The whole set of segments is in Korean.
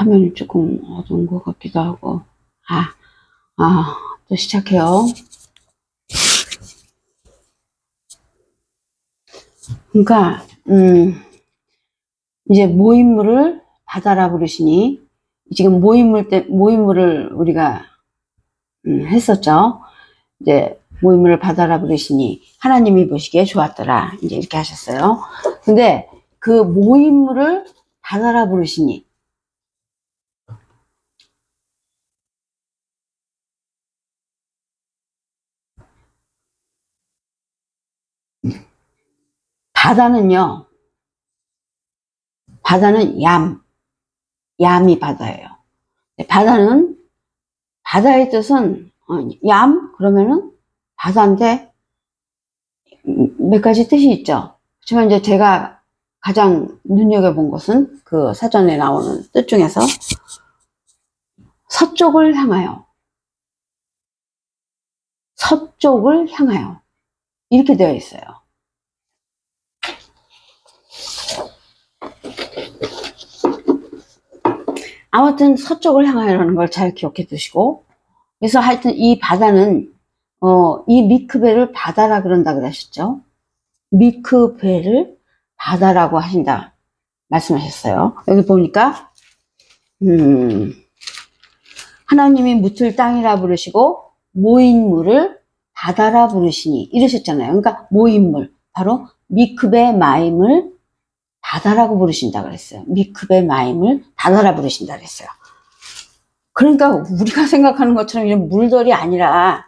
화면이 조금 어두운 것 같기도 하고. 또 시작해요. 그러니까 이제 모임물을 받아라 부르시니, 지금 모임물을 우리가 했었죠. 이제 모임물을 받아라 부르시니 하나님이 보시기에 좋았더라, 이제 이렇게 하셨어요. 근데 그 모임물을 받아라 부르시니, 바다는요, 바다는 얌이 바다예요. 바다의 뜻은 얌 그러면은 바다인데 몇 가지 뜻이 있죠. 그렇지만 이제 제가 가장 눈여겨본 것은 그 사전에 나오는 뜻 중에서 서쪽을 향하여 이렇게 되어 있어요. 아무튼 서쪽을 향하여라는 걸 잘 기억해 두시고, 그래서 하여튼 이 바다는 이 미크베를 바다라 그런다 그러셨죠. 미크베를 바다라고 하신다 말씀하셨어요. 여기 보니까 하나님이 묻을 땅이라 부르시고 모인물을 바다라 부르시니 이러셨잖아요. 그러니까 모인물, 바로 미크베 마임을 바다라고 부르신다 그랬어요. 미크베 마임을 바다라 부르신다 그랬어요. 그러니까 우리가 생각하는 것처럼 이런 물들이 아니라,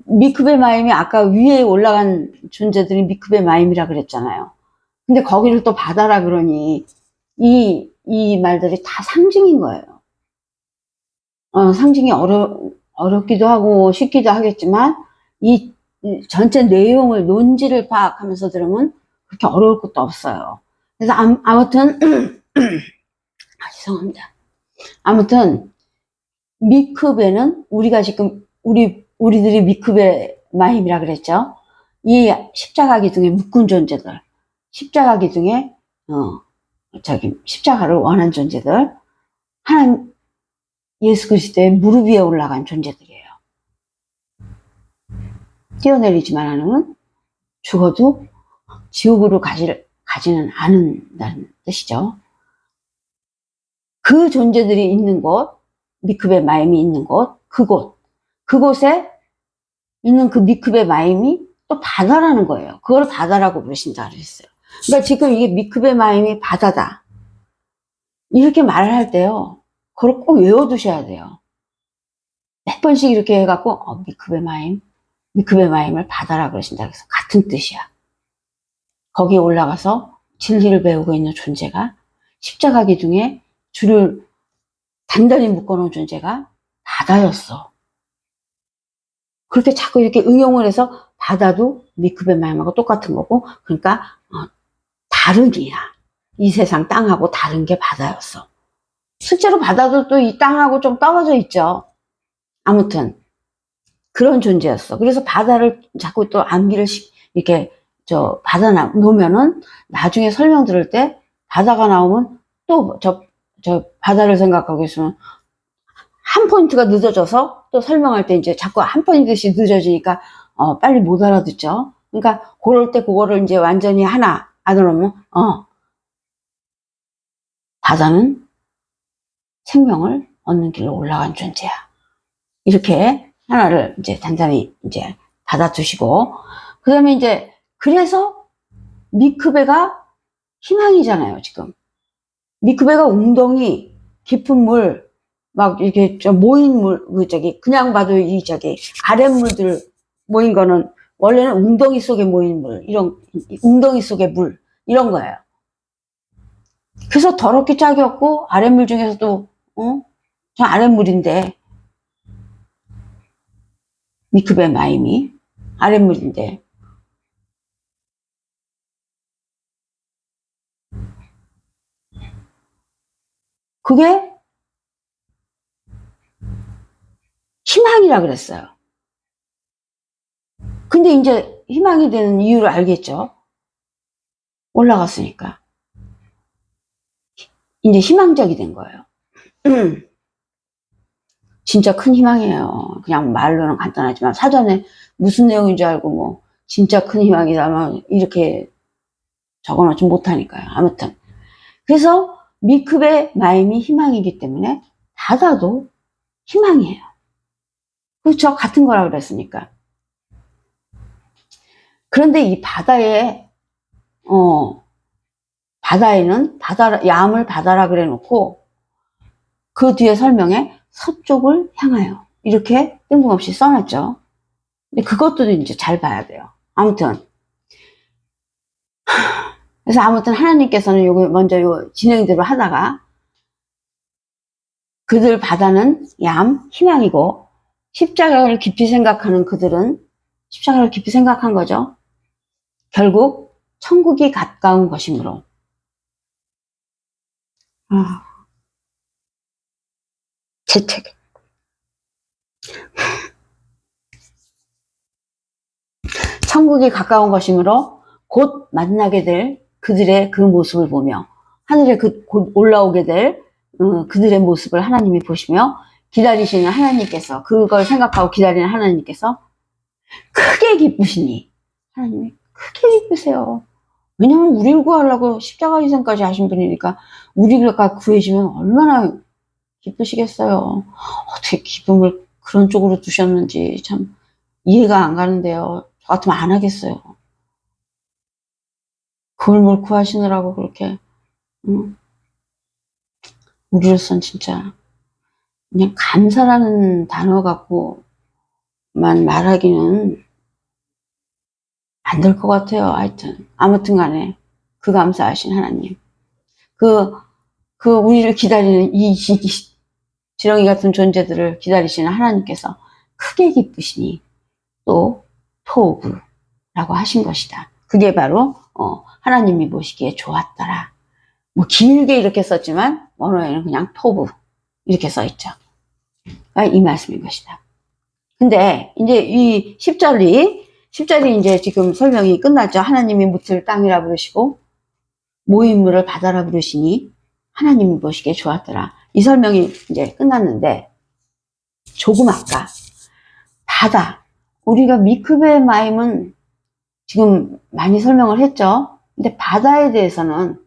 미크베 마임이 아까 위에 올라간 존재들이 미크베 마임이라 그랬잖아요. 근데 거기를 또 바다라 그러니 이 말들이 다 상징인 거예요. 상징이 어렵기도 하고 쉽기도 하겠지만 이 전체 내용을 논지를 파악하면서 들으면 그렇게 어려울 것도 없어요. 그래서 아무튼 죄송합니다. 아무튼 미크베는 우리가 지금 우리들이 미크베 마임이라 그랬죠. 이 십자가 기둥에 묶은 존재들, 십자가 기둥에 십자가를 원한 존재들, 하나님 예수 그리스도의 무릎 위에 올라간 존재들이에요. 뛰어내리지만 않으면 죽어도 지옥으로 가지는 않는다는 뜻이죠. 그 존재들이 있는 곳, 미크베 마임이 있는 곳, 그곳에 있는 그 미크베 마임이 또 바다라는 거예요. 그걸 바다라고 부르신다 그랬어요. 그러니까 지금 이게 미크베 마임이 바다다, 이렇게 말을 할 때요, 그걸 꼭 외워두셔야 돼요. 몇 번씩 이렇게 해갖고 미크베 마임을 바다라 그러신다 그래서 같은 뜻이야. 거기에 올라가서 진리를 배우고 있는 존재가, 십자가 기둥에 줄을 단단히 묶어놓은 존재가 바다였어. 그렇게 자꾸 이렇게 응용을 해서 바다도 미크베 마임하고 똑같은 거고, 그러니까 다르기야. 이 세상 땅하고 다른 게 바다였어. 실제로 바다도 또 이 땅하고 좀 떨어져 있죠. 아무튼 그런 존재였어. 그래서 바다를 자꾸 또 암기를 이렇게 바다 놓으면은 나중에 설명 들을 때 바다가 나오면 또 저 바다를 생각하고 있으면 한 포인트가 늦어져서 또 설명할 때 이제 자꾸 한 포인트씩 늦어지니까 빨리 못 알아듣죠. 그러니까 그럴 때 그거를 이제 완전히 하나 안 놓으면 바다는 생명을 얻는 길로 올라간 존재야. 이렇게 하나를 이제 단단히 이제 받아두시고, 그 다음에 이제 그래서 미크베가 희망이잖아요. 지금 미크베가 웅덩이 깊은 물, 막 이렇게 모인 물, 그냥 봐도 이 아랫물들 모인 거는 원래는 웅덩이 속에 모인 물, 이런 웅덩이 속의 물, 이런 거예요. 그래서 더럽게 짝이 없고 아랫물 중에서도 저 아랫물인데, 미크베 마임이 아랫물인데, 그게 희망이라 그랬어요. 근데 이제 희망이 되는 이유를 알겠죠? 올라갔으니까. 이제 희망적이 된 거예요. 진짜 큰 희망이에요. 그냥 말로는 간단하지만 사전에 무슨 내용인 줄 알고 뭐 진짜 큰 희망이다만 이렇게 적어놓지 못하니까요. 아무튼 그래서 미크베 마임이 희망이기 때문에 바다도 희망이에요. 그렇죠? 같은 거라 그랬으니까. 그런데 이 바다에는 얌을 바다라 그래 놓고 그 뒤에 설명에 서쪽을 향하여 이렇게 뜬금없이 써놨죠. 근데 그것도 이제 잘 봐야 돼요. 아무튼 그래서 아무튼 하나님께서는 요거 먼저 요 진행대로 하다가 그들 바다는 얌 희망이고 십자가를 깊이 생각하는 그들은 십자가를 깊이 생각한 거죠. 결국 천국이 가까운 것이므로 재책 천국이 가까운 것이므로 곧 만나게 될 그들의 그 모습을 보며 하늘에 곧 올라오게 될 그들의 모습을 하나님이 보시며 기다리시는 하나님께서 그걸 생각하고 기다리는 하나님께서 크게 기쁘시니 하나님이 크게 기쁘세요. 왜냐면 우리를 구하려고 십자가 희생까지 하신 분이니까 우리를 구해주면 얼마나 기쁘시겠어요. 어떻게 기쁨을 그런 쪽으로 두셨는지 참 이해가 안 가는데요. 저 같으면 안 하겠어요. 그걸 뭘 구하시느라고 그렇게 우리로선 진짜 그냥 감사라는 단어 갖고만 말하기는 안 될 것 같아요. 하여튼 아무튼 간에 그 감사하신 하나님 우리를 기다리는 이 지렁이 같은 존재들을 기다리시는 하나님께서 크게 기쁘시니 또 토부라고 하신 것이다. 그게 바로 하나님이 보시기에 좋았더라. 뭐 길게 이렇게 썼지만 원어에는 그냥 토부 이렇게 써있죠. 이 말씀인 것이다. 근데 이제 이 10절이 이제 지금 설명이 끝났죠. 하나님이 묻을 땅이라 부르시고 모임물을 바다라 부르시니 하나님이 보시기에 좋았더라. 이 설명이 이제 끝났는데 조금 아까 바다 우리가 미크베 마임은 지금 많이 설명을 했죠. 근데 바다에 대해서는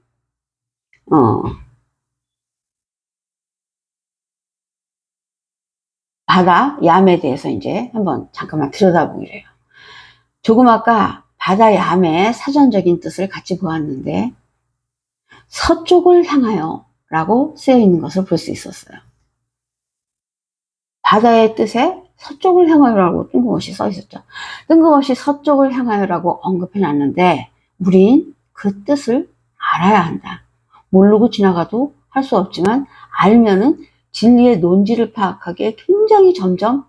바다 얌에 대해서 이제 한번 잠깐만 들여다보기로 해요. 조금 아까 바다 얌의 사전적인 뜻을 같이 보았는데 서쪽을 향하여 라고 쓰여 있는 것을 볼 수 있었어요. 바다의 뜻에 서쪽을 향하여라고 뜬금없이 써 있었죠. 뜬금없이 서쪽을 향하여라고 언급해 놨는데 우린 그 뜻을 알아야 한다. 모르고 지나가도 할 수 없지만 알면은 진리의 논지를 파악하기에 굉장히 점점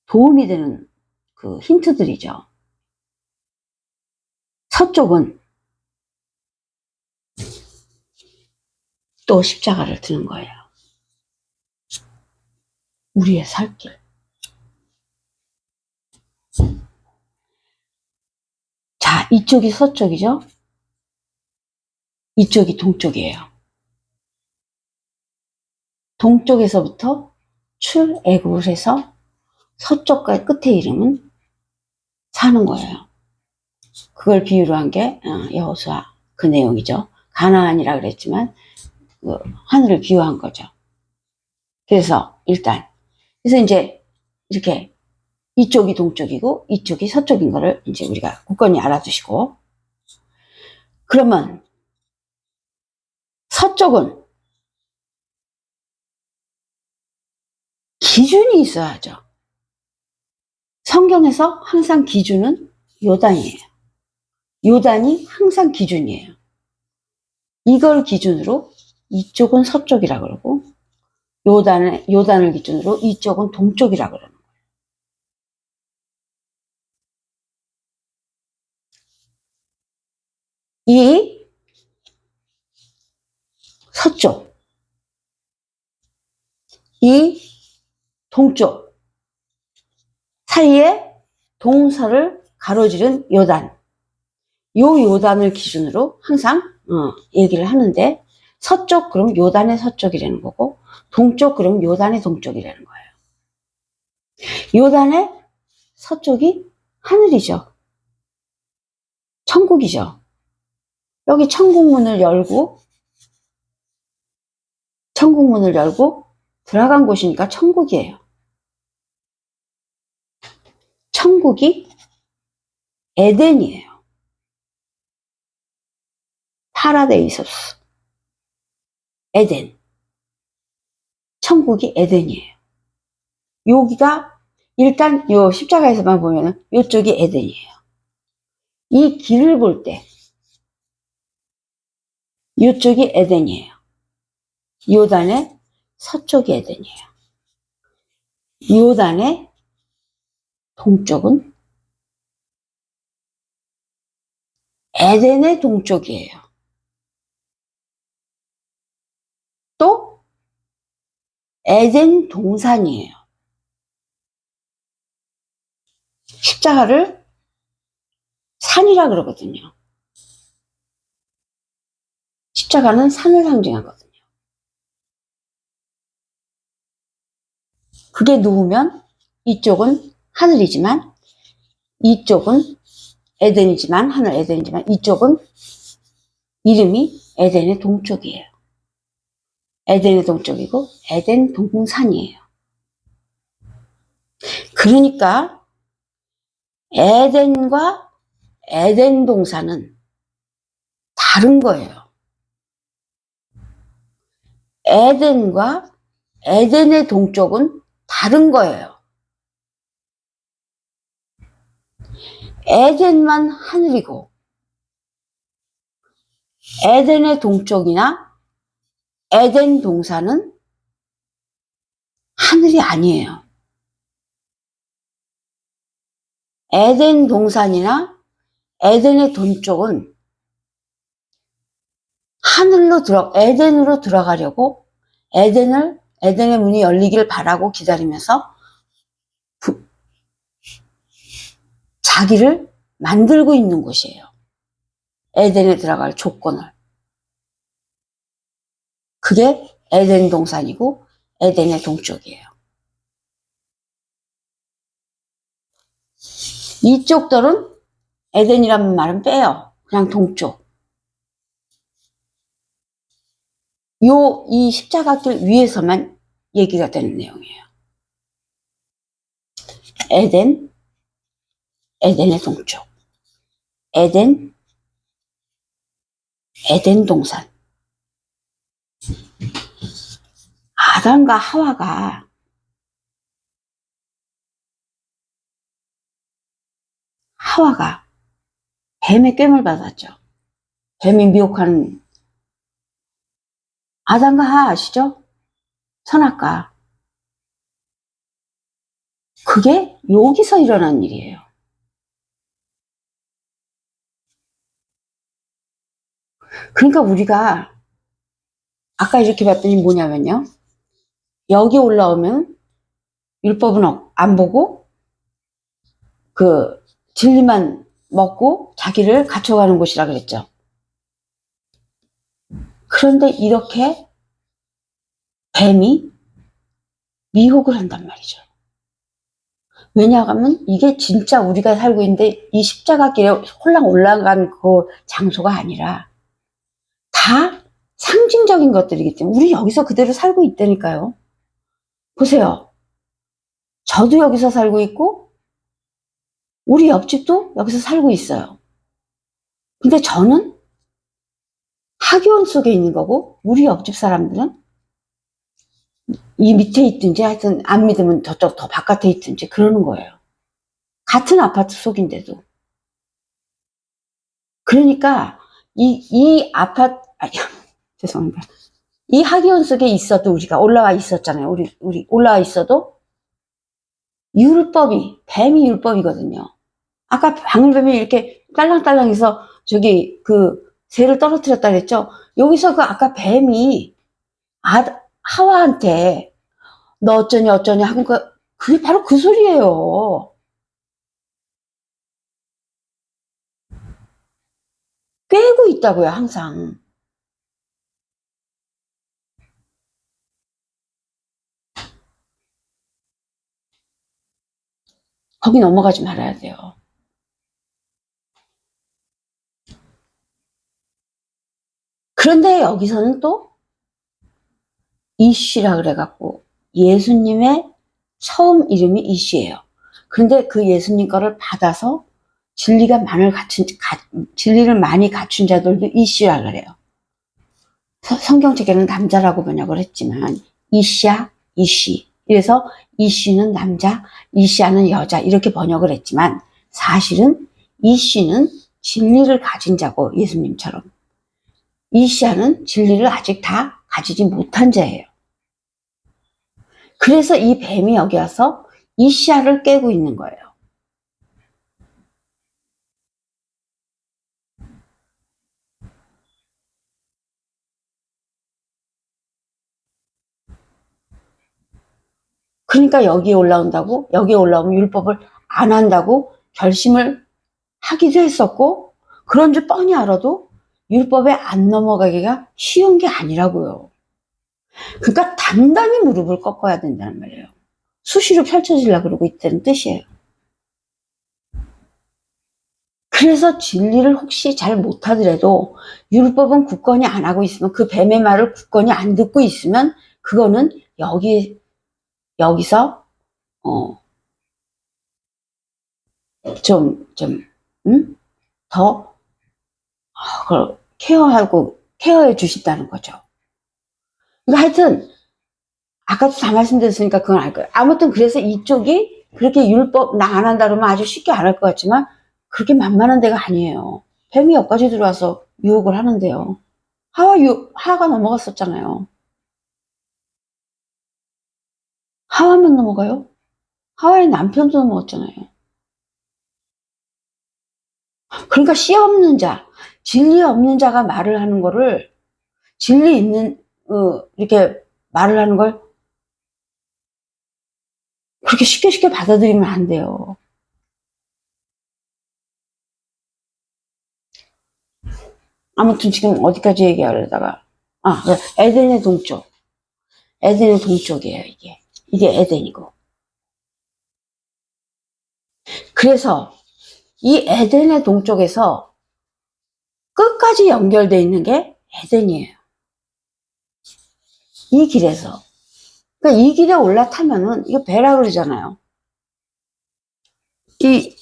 도움이 되는 그 힌트들이죠. 서쪽은 또 십자가를 드는 거예요. 우리의 살 길. 자, 이쪽이 서쪽이죠? 이쪽이 동쪽이에요. 동쪽에서부터 출애굽을 해서 서쪽과 끝의 이름은 사는 거예요. 그걸 비유로 한 게 여호수아 그 내용이죠. 가나안이라 그랬지만 그 하늘을 비유한 거죠. 그래서 그래서 이제 이렇게 이쪽이 동쪽이고 이쪽이 서쪽인 거를 이제 우리가 굳건히 알아두시고 그러면 서쪽은 기준이 있어야죠. 성경에서 항상 기준은 요단이에요. 요단이 항상 기준이에요. 이걸 기준으로 이쪽은 서쪽이라 그러고 요단을 기준으로 이쪽은 동쪽이라 그러는 거예요. 이 서쪽, 이 동쪽 사이에 동서를 가로지른 요단, 요 요단을 기준으로 항상 얘기를 하는데 서쪽 그럼 요단의 서쪽이라는 거고, 동쪽 그럼 요단의 동쪽이라는 거예요. 요단의 서쪽이 하늘이죠. 천국이죠. 여기 천국문을 열고 들어간 곳이니까 천국이에요. 천국이 에덴이에요. 파라데이소스. 에덴. 천국이 에덴이에요. 여기가 일단 요 십자가에서만 보면은 요쪽이 에덴이에요. 이 길을 볼 때 요쪽이 에덴이에요. 요단의 서쪽이 에덴이에요. 요단의 동쪽은 에덴의 동쪽이에요. 또 에덴 동산이에요. 십자가를 산이라 그러거든요. 십자가는 산을 상징하거든요. 그게 누우면 이쪽은 하늘이지만 이쪽은 에덴이지만 하늘 에덴이지만 이쪽은 이름이 에덴의 동쪽이에요. 에덴의 동쪽이고 에덴 동산이에요. 그러니까 에덴과 에덴 동산은 다른 거예요. 에덴과 에덴의 동쪽은 다른 거예요. 에덴만 하늘이고 에덴의 동쪽이나 에덴 동산은 하늘이 아니에요. 에덴 동산이나 에덴의 동쪽은 에덴으로 들어가려고 에덴의 문이 열리길 바라고 기다리면서 자기를 만들고 있는 곳이에요. 에덴에 들어갈 조건을. 그게 에덴 동산이고 에덴의 동쪽이에요. 이쪽들은 에덴이라는 말은 빼요. 그냥 동쪽. 이 십자가길 위에서만 얘기가 되는 내용이에요. 에덴의 동쪽. 에덴 동산. 아담과 하와가 뱀의 꾀을 받았죠. 뱀이 미혹하는 아담과 하와 아시죠? 선악과. 그게 여기서 일어난 일이에요. 그러니까 우리가 아까 이렇게 봤더니 뭐냐면요. 여기 올라오면 율법은 안 보고 그 진리만 먹고 자기를 갖춰가는 곳이라 그랬죠. 그런데 이렇게 뱀이 미혹을 한단 말이죠. 왜냐하면 이게 진짜 우리가 살고 있는데 이 십자가길에 홀랑 올라간 그 장소가 아니라 다 상징적인 것들이기 때문에 우리 여기서 그대로 살고 있다니까요. 보세요. 저도 여기서 살고 있고 우리 옆집도 여기서 살고 있어요. 근데 저는 학교원 속에 있는 거고 우리 옆집 사람들은 이 밑에 있든지 하여튼 안 믿으면 저쪽 더 바깥에 있든지 그러는 거예요. 같은 아파트 속인데도. 그러니까 이 아파트 죄송합니다. 이 학교원 속에 있어도 우리가 올라와 있었잖아요. 우리 올라와 있어도 뱀이 율법이거든요. 아까 방울뱀이 이렇게 딸랑딸랑해서 저기 그 새를 떨어뜨렸다 그랬죠. 여기서 그 아까 뱀이 하와한테 너 어쩌니 하고 그게 바로 그 소리예요. 꿰고 있다고요, 항상. 거기 넘어가지 말아야 돼요. 그런데 여기서는 또 이씨라 그래갖고 예수님의 처음 이름이 이씨예요. 그런데 그 예수님 거를 받아서 진리를 많이 갖춘 자들도 이씨라 그래요. 성경책에는 남자라고 번역을 했지만 이씨야, 이씨. 그래서 이씨는 남자, 이씨야는 여자 이렇게 번역을 했지만 사실은 이씨는 진리를 가진 자고 예수님처럼 이씨야는 진리를 아직 다 가지지 못한 자예요. 그래서 이 뱀이 여기 와서 이씨야를 깨고 있는 거예요. 그러니까 여기에 올라온다고, 여기에 올라오면 율법을 안 한다고 결심을 하기도 했었고, 그런 줄 뻔히 알아도 율법에 안 넘어가기가 쉬운 게 아니라고요. 그러니까 단단히 무릎을 꺾어야 된다는 말이에요. 수시로 펼쳐지려고 그러고 있다는 뜻이에요. 그래서 진리를 혹시 잘 못하더라도 율법은 굳건히 안 하고 있으면, 그 뱀의 말을 굳건히 안 듣고 있으면 그거는 여기서 더 그걸 케어해 주신다는 거죠. 그러니까 하여튼 아까도 다 말씀드렸으니까 그건 알 거예요. 아무튼 그래서 이쪽이 그렇게 율법 나 안 한다 그러면 아주 쉽게 안 할 것 같지만 그렇게 만만한 데가 아니에요. 뱀이 여기까지 들어와서 유혹을 하는데요. 하와가 넘어갔었잖아요. 하와만 넘어가요? 하와의 남편도 넘어갔잖아요. 그러니까 씨 없는 자, 진리 없는 자가 말을 하는 거를, 진리 있는 이렇게 말을 하는 걸 그렇게 쉽게 받아들이면 안 돼요. 아무튼 지금 어디까지 얘기하려다가, 에덴의 동쪽. 에덴의 동쪽이에요, 이게. 이게 에덴이고. 그래서 이 에덴의 동쪽에서 끝까지 연결되어 있는 게 에덴이에요. 이 길에서. 그러니까 이 길에 올라타면은, 이거 배라 그러잖아요. 이게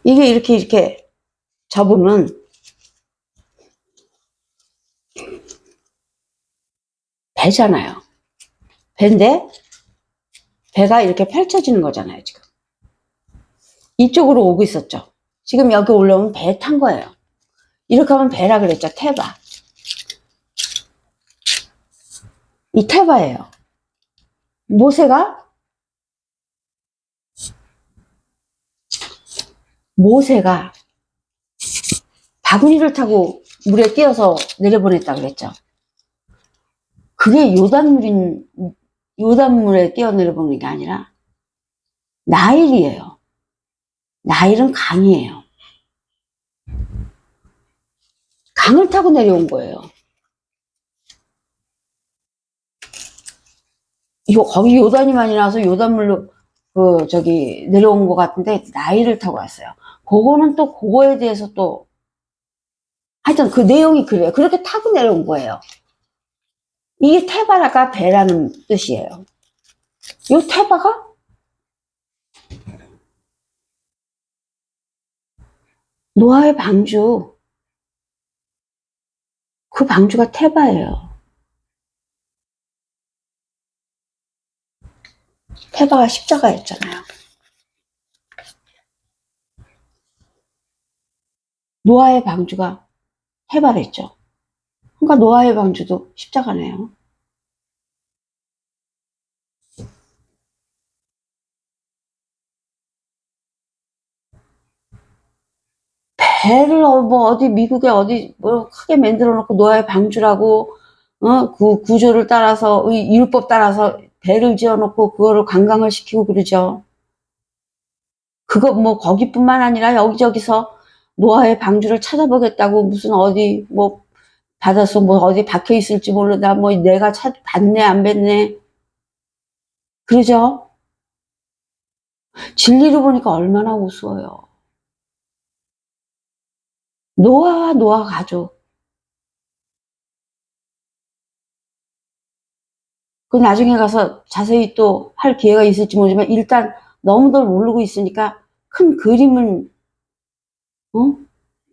이렇게 접으면 배잖아요. 배인데 배가 이렇게 펼쳐지는 거잖아요, 지금. 이쪽으로 오고 있었죠. 지금 여기 올라오면 배에 탄 거예요. 이렇게 하면 배라 그랬죠, 태바. 이 태바예요. 모세가 바구니를 타고 물에 뛰어서 내려보냈다 그랬죠. 그게 요단물에 뛰어 내려보는 게 아니라 나일이에요. 나일은 강이에요. 강을 타고 내려온 거예요. 거기 요단이 많이 나와서 요단물로 내려온 것 같은데 나일을 타고 왔어요. 그거는 또 그거에 대해서 또 하여튼 그 내용이 그래요. 그렇게 타고 내려온 거예요. 이게 테바라가 배라는 뜻이에요. 이 테바가 노아의 방주, 그 방주가 테바예요. 테바가 십자가였잖아요. 노아의 방주가 테바랬죠. 그러니까 노아의 방주도 십자가네요. 배를 어디 미국에 어디 크게 만들어 놓고 노아의 방주라고 그 구조를 따라서 율법 따라서 배를 지어 놓고 그거를 관광을 시키고 그러죠. 그거 거기뿐만 아니라 여기저기서 노아의 방주를 찾아보겠다고 무슨 어디 받아서 뭐 어디 박혀 있을지 모르다, 뭐 내가 받네, 안 받네. 그러죠? 진리를 보니까 얼마나 우스워요. 노아와 노아 가족. 그 나중에 가서 자세히 또 할 기회가 있을지 모르지만 일단 너무들 모르고 있으니까 큰 그림은,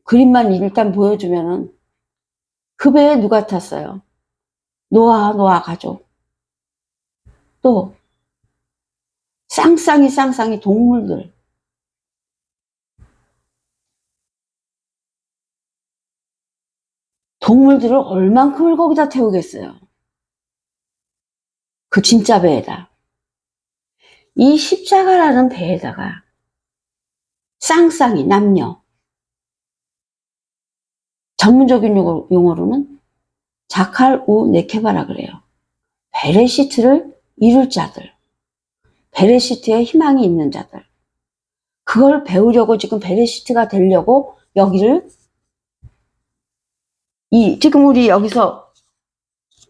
그림만 일단 보여주면은 그 배에 누가 탔어요? 노아와 노아 가족. 또 쌍쌍이 동물들. 동물들을 얼만큼을 거기다 태우겠어요? 그 진짜 배에다. 이 십자가라는 배에다가 쌍쌍이 남녀, 전문적인 용어로는 자칼 우 네케바라 그래요. 베레시트를 이룰 자들, 베레시트에 희망이 있는 자들, 그걸 배우려고 지금 베레시트가 되려고 여기를, 지금 우리 여기서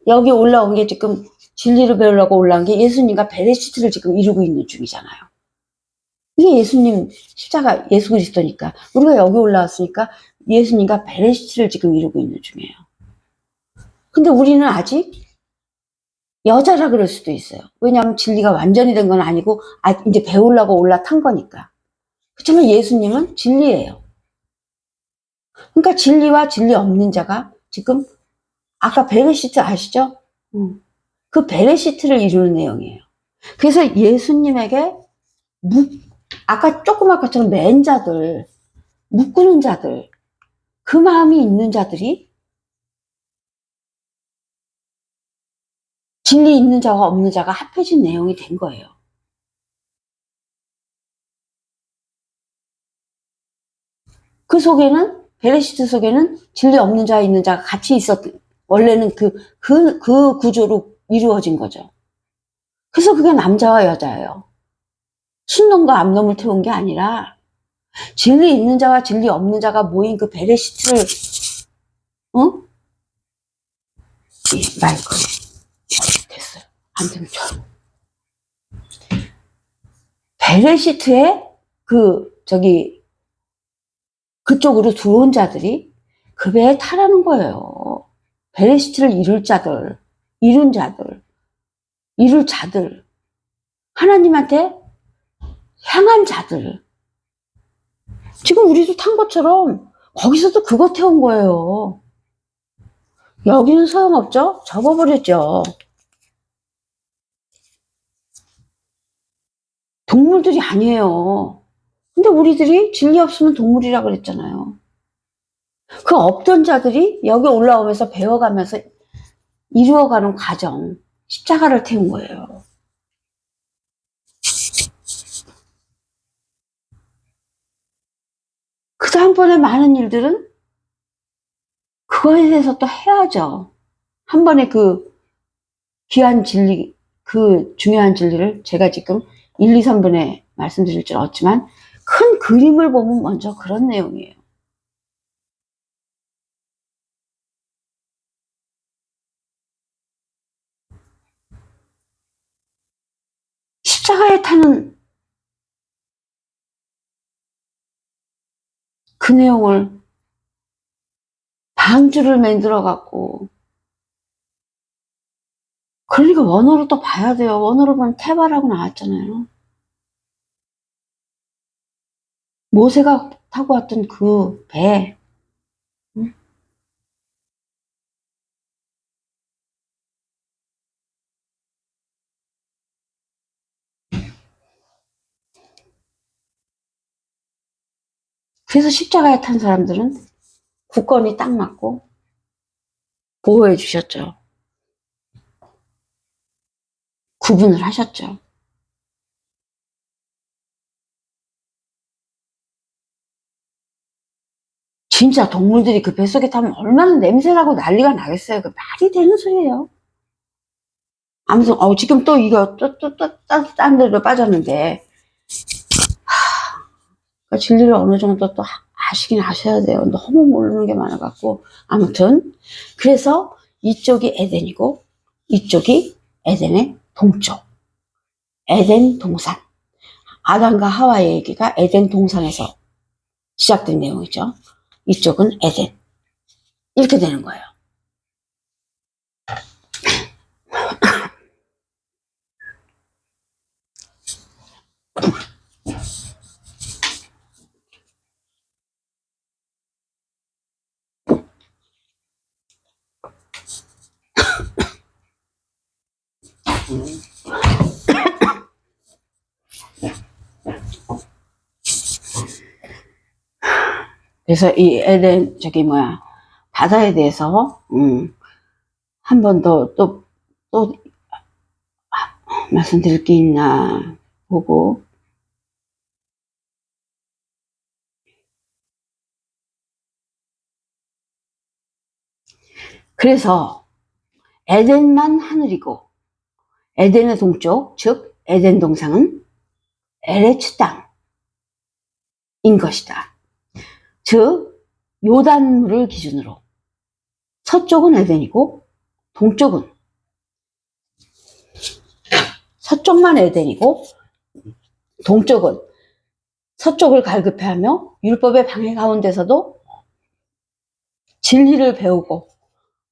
여기 올라온 게 지금 진리를 배우려고 올라온 게 예수님과 베레시트를 지금 이루고 있는 중이잖아요. 이게 예수님 십자가 예수 그리스도니까 우리가 여기 올라왔으니까 예수님과 베레시트를 지금 이루고 있는 중이에요. 근데 우리는 아직 여자라 그럴 수도 있어요. 왜냐하면 진리가 완전히 된 건 아니고 이제 배우려고 올라탄 거니까. 그렇지만 예수님은 진리예요. 그러니까 진리와 진리 없는 자가 지금 아까 베레시트 아시죠? 그 베레시트를 이루는 내용이에요. 그래서 예수님에게 아까 조금 아까처럼 맨 자들, 묶는 자들, 그 마음이 있는 자들이 진리 있는 자와 없는 자가 합해진 내용이 된 거예요. 그 속에는, 베레시트 속에는 진리 없는 자 있는 자가 같이 원래는 그 구조로 이루어진 거죠. 그래서 그게 남자와 여자예요. 순놈과 암놈을 태운 게 아니라 진리 있는 자와 진리 없는 자가 모인 그 베레시트를, 마이크 됐어요. 안 되면 저 베레시트에 그쪽으로 들어온 자들이 그 배에 타라는 거예요. 베레시트를 이룰 자들, 이룬 자들, 이룰 자들, 하나님한테 향한 자들. 지금 우리도 탄 것처럼 거기서도 그거 태운 거예요. 여기는 소용없죠? 접어버렸죠. 동물들이 아니에요. 근데 우리들이 진리 없으면 동물이라 그랬잖아요. 그 없던 자들이 여기 올라오면서 배워가면서 이루어가는 과정, 십자가를 태운 거예요. 그 다음번에 많은 일들은 그거에 대해서 또 해야죠. 한 번에 그 귀한 진리, 그 중요한 진리를 제가 지금 1, 2, 3분에 말씀드릴 줄 알았지만 큰 그림을 보면 먼저 그런 내용이에요. 십자가에 타는 그 내용을 방주를 만들어 갖고, 그러니까 원어로 또 봐야 돼요. 원어로 보면 테바라고 나왔잖아요. 모세가 타고 왔던 그 배. 그래서 십자가에 탄 사람들은 굳건히 딱 맞고 보호해 주셨죠. 구분을 하셨죠. 진짜 동물들이 그 뱃속에 타면 얼마나 냄새나고 난리가 나겠어요. 그 말이 되는 소리예요. 아무튼 지금 또 이거 딴 데로 빠졌는데, 그러니까 진리를 어느 정도 또 아시긴 아셔야 돼요. 너무 모르는 게 많아갖고. 아무튼 그래서 이쪽이 에덴이고 이쪽이 에덴의 동쪽, 에덴 동산. 아담과 하와의 얘기가 에덴 동산에서 시작된 내용이죠. 이쪽은 에덴. 이렇게 되는 거예요. 그래서 이 에덴 바다에 대해서 한 번 더 또 말씀드릴 게 있나 보고. 그래서 에덴만 하늘이고 에덴의 동쪽, 즉 에덴 동상은 에레츠 땅인 것이다. 즉 요단물을 기준으로 서쪽은 에덴이고 동쪽은, 서쪽만 에덴이고 동쪽은, 서쪽을 갈급해하며 율법의 방해 가운데서도 진리를 배우고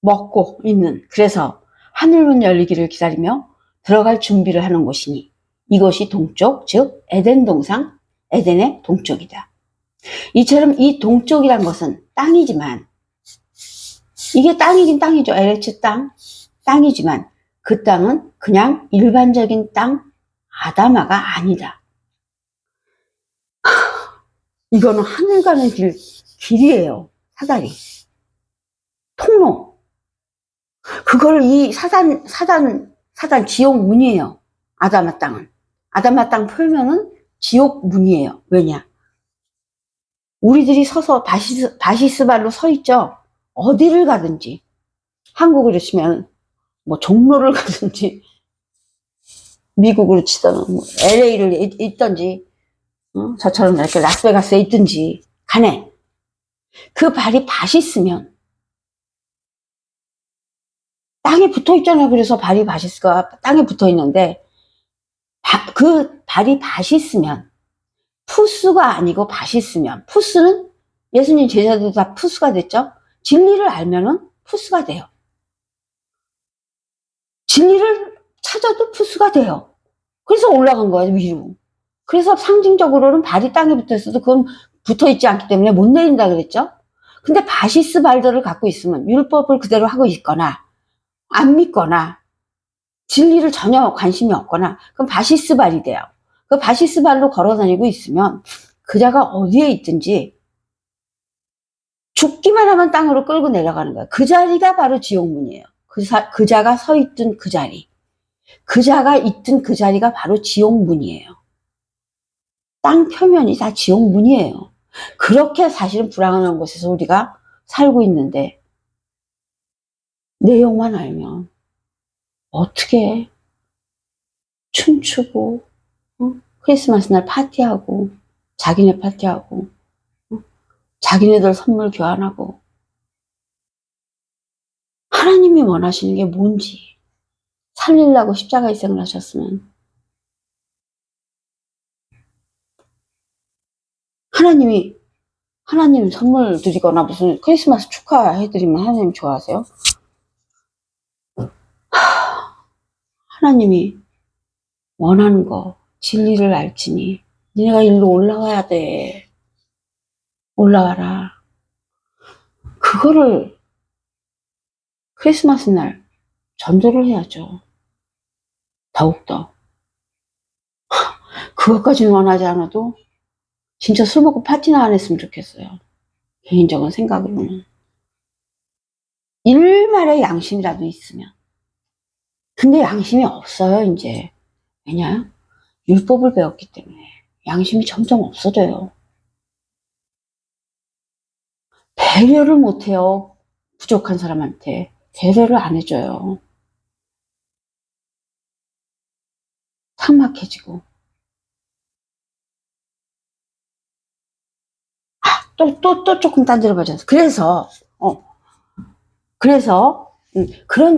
먹고 있는, 그래서 하늘문 열리기를 기다리며 들어갈 준비를 하는 곳이니 이것이 동쪽, 즉 에덴 동상, 에덴의 동쪽이다. 이처럼 이 동쪽이란 것은 땅이지만, 이게 땅이긴 땅이죠. 에레츠 땅이지만 그 땅은 그냥 일반적인 땅 아다마가 아니다. 이거는 하늘 가는 길이에요. 사다리, 통로. 그걸 이 사단 지옥 문이에요. 아다마 땅은. 아다마 땅 풀면은 지옥 문이에요. 왜냐? 우리들이 서서 다시스 발로 서 있죠. 어디를 가든지, 한국으로 치면 뭐 종로를 가든지, 미국으로 치던 뭐 LA를 있던지, 저처럼 이렇게 라스베가스에 있든지 간에 그 발이 바시스면, 땅에 붙어 있잖아요. 그래서 발이 바시스가 땅에 붙어 있는데, 그 발이 바시스면, 푸스가 아니고 바시스면, 푸스는 예수님 제자들도 다 푸스가 됐죠. 진리를 알면은 푸스가 돼요. 진리를 찾아도 푸스가 돼요. 그래서 올라간 거예요, 위로. 그래서 상징적으로는 발이 땅에 붙어 있어도 그건 붙어 있지 않기 때문에 못 내린다 그랬죠. 근데 바시스 발들을 갖고 있으면, 율법을 그대로 하고 있거나 안 믿거나 진리를 전혀 관심이 없거나, 그럼 바시스 발이 돼요. 그 바시스 발로 걸어 다니고 있으면 그자가 어디에 있든지 죽기만 하면 땅으로 끌고 내려가는 거예요. 그 자리가 바로 지옥문이에요. 그자가 서 있던 그 자리, 그자가 있던 그 자리가 바로 지옥문이에요. 땅 표면이 다 지옥문이에요. 그렇게 사실은 불안한 곳에서 우리가 살고 있는데, 내용만 알면 어떻게 춤추고, 크리스마스 날 파티하고, 자기네 파티하고, 자기네들 선물 교환하고, 하나님이 원하시는 게 뭔지, 살리려고 십자가 희생을 하셨으면 하나님 선물 드리거나 무슨 크리스마스 축하해드리면 하나님 좋아하세요? 하나님이 원하는 거, 진리를 알지니 니네가 일로 올라와야 돼. 올라와라. 그거를 크리스마스 날 전도를 해야죠. 더욱더. 그것까지는 원하지 않아도 진짜 술 먹고 파티나 안 했으면 좋겠어요. 개인적인 생각으로는. 일말의 양심이라도 있으면. 근데 양심이 없어요, 이제. 왜냐? 율법을 배웠기 때문에 양심이 점점 없어져요. 배려를 못해요. 부족한 사람한테 배려를 안 해줘요. 삭막해지고. 또 조금 딴지러버졌어.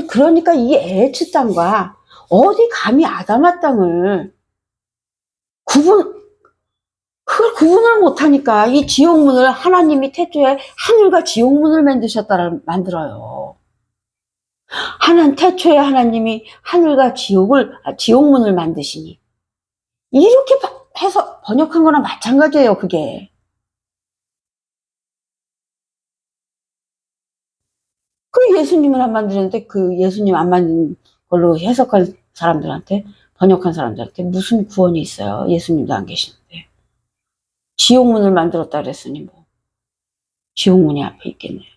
그러니까 이 LH 땅과 어디 감히 아담아 땅을 그걸 구분을 못하니까 이 지옥문을 하나님이 태초에 하늘과 지옥문을 만들어요. 태초에 하나님이 하늘과 지옥문을 만드시니 이렇게 해서 번역한 거랑 마찬가지예요, 그게. 그 예수님을 안 만드는데 그 예수님 안 만든 걸로 해석한 사람들한테, 번역한 사람들한테 무슨 구원이 있어요? 예수님도 안 계시는데. 지옥문을 만들었다 그랬으니 뭐 지옥문이 앞에 있겠네요.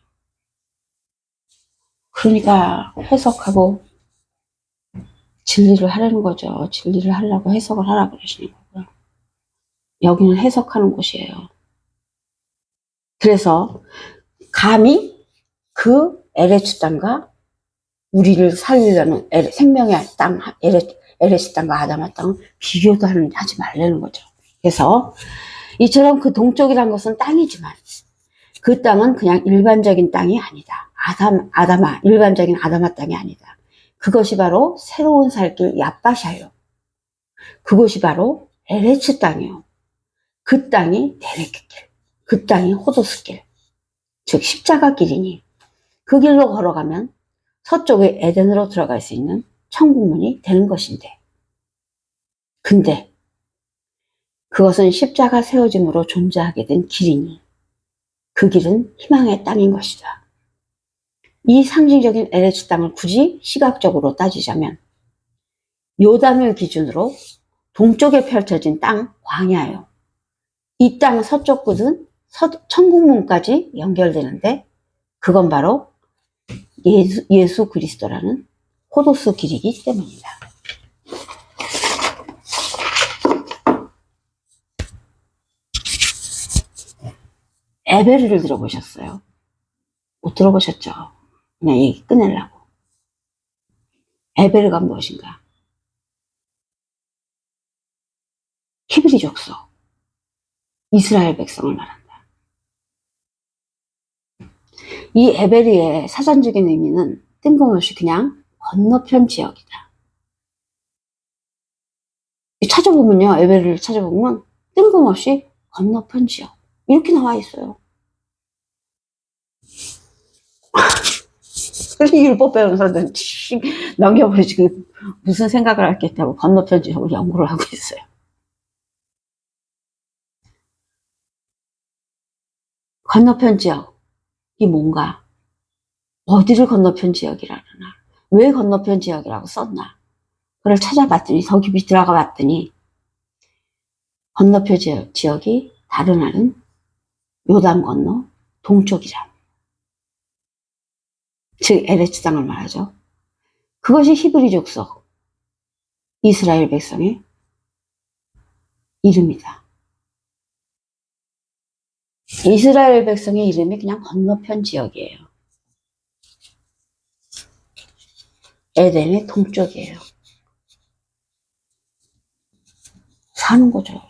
그러니까 해석하고 진리를 하라는 거죠. 진리를 하려고 해석을 하라고 그러시는 거고요. 여기는 해석하는 곳이에요. 그래서 감히 그 LH 땅과 우리를 살리려는 생명의 땅, LH 땅과 아담아 땅은 비교도 하지 말라는 거죠. 그래서 이처럼 그 동쪽이란 것은 땅이지만 그 땅은 그냥 일반적인 땅이 아니다. 일반적인 아담아 땅이 아니다. 그것이 바로 새로운 살길 얍바샤요. 그것이 바로 LH 땅이요. 그 땅이 데레크길, 그 땅이 호도스길, 즉 십자가 길이니 그 길로 걸어가면 서쪽의 에덴으로 들어갈 수 있는 천국문이 되는 것인데, 근데 그것은 십자가 세워짐으로 존재하게 된 길이니 그 길은 희망의 땅인 것이다. 이 상징적인 LH 땅을 굳이 시각적으로 따지자면 요단을 기준으로 동쪽에 펼쳐진 땅 광야예요. 이 땅 서쪽 끝은 천국문까지 연결되는데 그건 바로 예수 그리스도라는 호도스 길이기 때문이다. 에베르를 들어보셨어요? 못 들어보셨죠? 그냥 얘기 끝내려고. 에베르가 무엇인가? 히브리 족속, 이스라엘 백성을 말한다. 이 에베르의 사전적인 의미는 뜬금없이 그냥 건너편 지역이다. 찾아보면요, 에베르를 찾아보면 뜬금없이 건너편 지역 이렇게 나와 있어요. 그래서 율법 배우는 사람들은 넘겨버리지 무슨 생각을 할겠다고 건너편 지역을 연구를 하고 있어요. 건너편 지역이 뭔가, 어디를 건너편 지역이라나, 왜 건너편 지역이라고 썼나, 그걸 찾아봤더니, 더 깊이 들어가 봤더니 건너편 지역이 다른 하는 요단 건너 동쪽이라, 즉 LH 땅을 말하죠. 그것이 히브리 족속 이스라엘 백성의 이름이다. 이스라엘 백성의 이름이 그냥 건너편 지역이에요. 에덴의 동쪽이에요. 사는 거죠.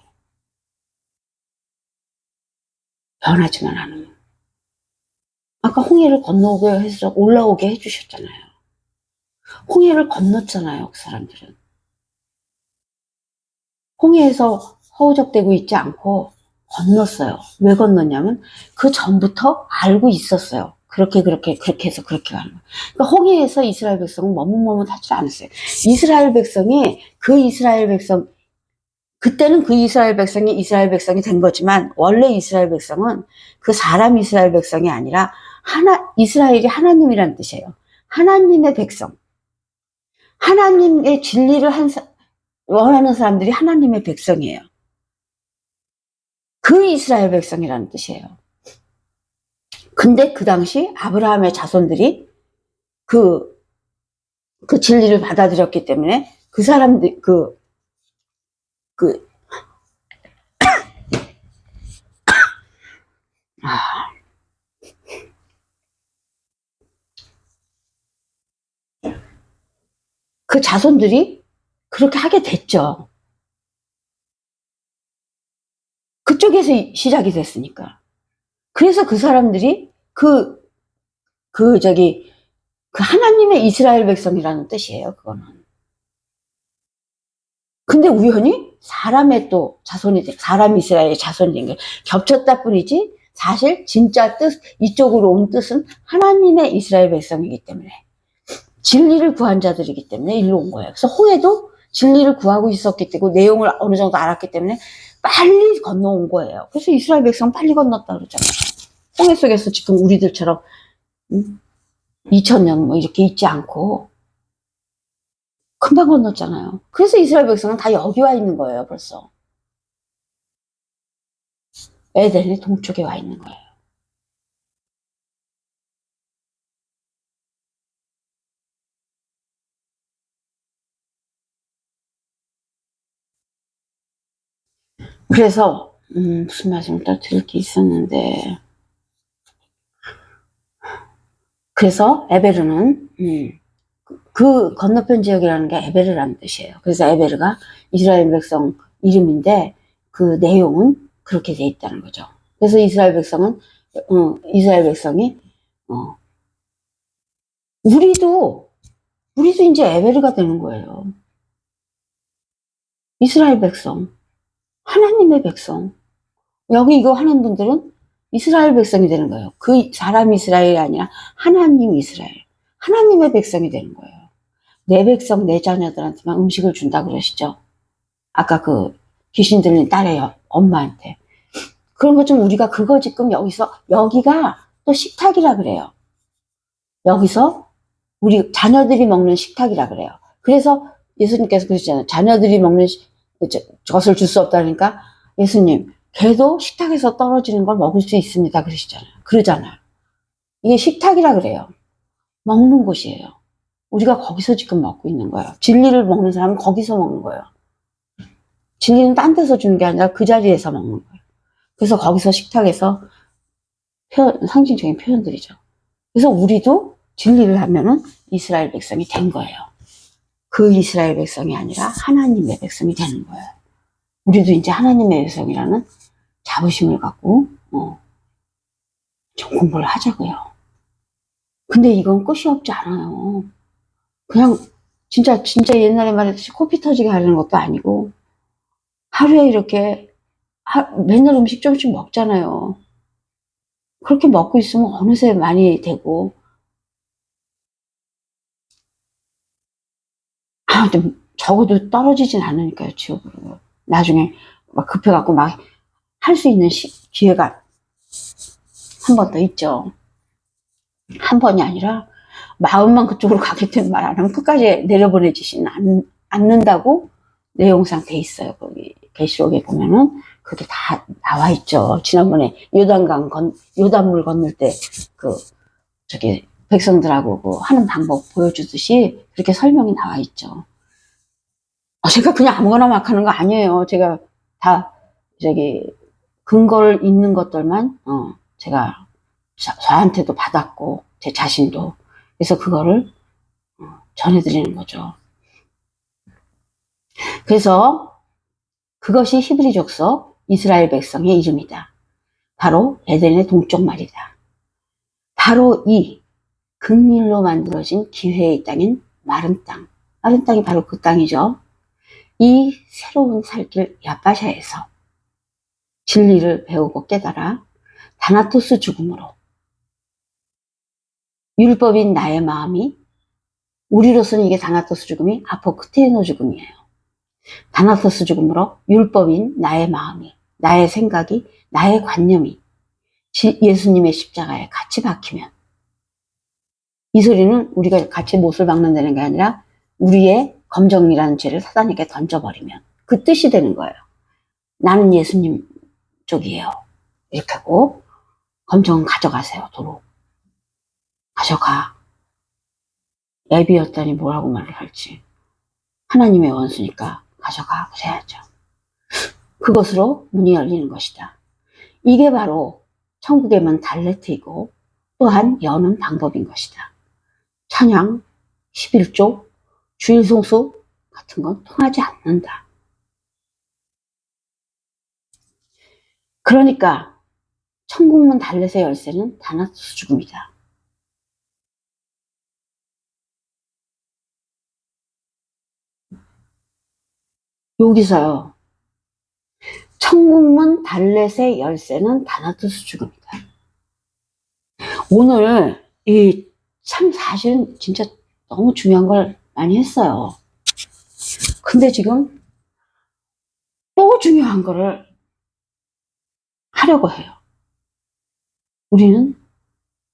변하지만 않으면. 아까 홍해를 건너오게 해서 올라오게 해주셨잖아요. 홍해를 건넜잖아요, 그 사람들은. 홍해에서 허우적대고 있지 않고 건넜어요. 왜 건넜냐면 그 전부터 알고 있었어요. 그렇게 해서 그렇게 가는 거예요. 그러니까 홍해에서 이스라엘 백성은 머뭇머뭇하지 않았어요. 그때는 그 이스라엘 백성이 된 거지만 원래 이스라엘 백성은 그 사람 이스라엘 백성이 아니라 이스라엘이 하나님이라는 뜻이에요. 하나님의 백성. 하나님의 진리를 원하는 사람들이 하나님의 백성이에요. 그 이스라엘 백성이라는 뜻이에요. 근데 그 당시 아브라함의 자손들이 그 진리를 받아들였기 때문에 그 사람들, 그 자손들이 그렇게 하게 됐죠. 그쪽에서 시작이 됐으니까. 그래서 그 사람들이 그 하나님의 이스라엘 백성이라는 뜻이에요, 그거는. 근데 우연히 사람의 또 자손이, 사람 이스라엘의 자손이 된 게 겹쳤다 뿐이지, 사실 진짜 뜻, 이쪽으로 온 뜻은 하나님의 이스라엘 백성이기 때문에, 진리를 구한 자들이기 때문에 일로 온 거예요. 그래서 홍해도 진리를 구하고 있었기 때문에, 내용을 어느 정도 알았기 때문에 빨리 건너온 거예요. 그래서 이스라엘 백성 빨리 건넜다 그러잖아요. 홍해 속에서 지금 우리들처럼 2000년 뭐 이렇게 있지 않고 금방 건넜잖아요. 그래서 이스라엘 백성은 다 여기 와 있는 거예요, 벌써. 에덴의 동쪽에 와 있는 거예요. 그래서 무슨 말씀을 또 드릴 게 있었는데, 그래서 에베르는 그 건너편 지역이라는 게 에베르라는 뜻이에요. 그래서 에베르가 이스라엘 백성 이름인데 그 내용은 그렇게 돼 있다는 거죠. 그래서 이스라엘 백성이 우리도 이제 에베르가 되는 거예요. 이스라엘 백성, 하나님의 백성. 여기 이거 하는 분들은 이스라엘 백성이 되는 거예요. 그 사람 이스라엘이 아니라 하나님 이스라엘, 하나님의 백성이 되는 거예요. 내 백성, 내 자녀들한테만 음식을 준다 그러시죠. 아까 그 귀신 들린 딸의 엄마한테. 그런 것 좀 우리가 그거 지금 여기가 또 식탁이라 그래요. 여기서 우리 자녀들이 먹는 식탁이라 그래요. 그래서 예수님께서 그러시잖아요. 자녀들이 먹는 것을 줄 수 없다니까 예수님, 걔도 식탁에서 떨어지는 걸 먹을 수 있습니다. 그러잖아요. 이게 식탁이라 그래요. 먹는 곳이에요. 우리가 거기서 지금 먹고 있는 거예요. 진리를 먹는 사람은 거기서 먹는 거예요. 진리는 딴 데서 주는 게 아니라 그 자리에서 먹는 거예요. 그래서 거기서 식탁에서 상징적인 표현들이죠. 그래서 우리도 진리를 하면은 이스라엘 백성이 된 거예요. 그 이스라엘 백성이 아니라 하나님의 백성이 되는 거예요. 우리도 이제 하나님의 백성이라는 자부심을 갖고 좀 공부를 하자고요. 근데 이건 끝이 없지 않아요. 그냥 진짜 옛날에 말했듯이 코피 터지게 하려는 것도 아니고 하루에 이렇게 맨날 음식 조금씩 먹잖아요. 그렇게 먹고 있으면 어느새 많이 되고 좀 적어도 떨어지진 않으니까요, 지옥으로. 나중에 막 급해갖고 막 할 수 있는 기회가 한 번 더 있죠. 한 번이 아니라 마음만 그쪽으로 가겠다는 말 안 하면 끝까지 내려보내지지는 않는다고 내용상 돼 있어요. 거기 계시록에 보면은 그게 다 나와 있죠. 지난번에 요단물 건널 때 백성들하고 하는 방법 보여주듯이 그렇게 설명이 나와 있죠. 제가 그냥 아무거나 막 하는 거 아니에요. 제가 다 근거를 있는 것들만 제가 저한테도 받았고 제 자신도. 그래서 그거를 전해드리는 거죠. 그래서 그것이 히브리족서 이스라엘 백성의 이름이다. 바로 에덴의 동쪽 말이다. 바로 이 극일로 만들어진 기회의 땅인 마른 땅. 마른 땅이 바로 그 땅이죠. 이 새로운 살길 야바샤에서 진리를 배우고 깨달아 다나토스 죽음으로 율법인 나의 마음이, 우리로서는 이게 다나토스 죽음이 아포크테노 죽음이에요. 다나토스 죽음으로 율법인 나의 마음이, 나의 생각이, 나의 관념이 예수님의 십자가에 같이 박히면, 이 소리는 우리가 같이 못을 박는다는 게 아니라 우리의 검정이라는 죄를 사단에게 던져버리면 그 뜻이 되는 거예요. 나는 예수님 쪽이에요. 이렇게 하고 검정은 가져가세요. 도로 가져가. 애비였다니 뭐라고 말을 할지. 하나님의 원수니까 가져가 그래야죠. 그것으로 문이 열리는 것이다. 이게 바로 천국의 문 달레트이고 또한 여는 방법인 것이다. 찬양, 11조, 주일 송수 같은 건 통하지 않는다. 그러니까 천국문 달렛의 열쇠는 다나토스 죽음이다. 여기서요. 천국문 달렛의 열쇠는 다나토스 죽음이다. 오늘 참 사실은 진짜 너무 중요한 걸 많이 했어요. 근데 지금 또 중요한 거를 하려고 해요. 우리는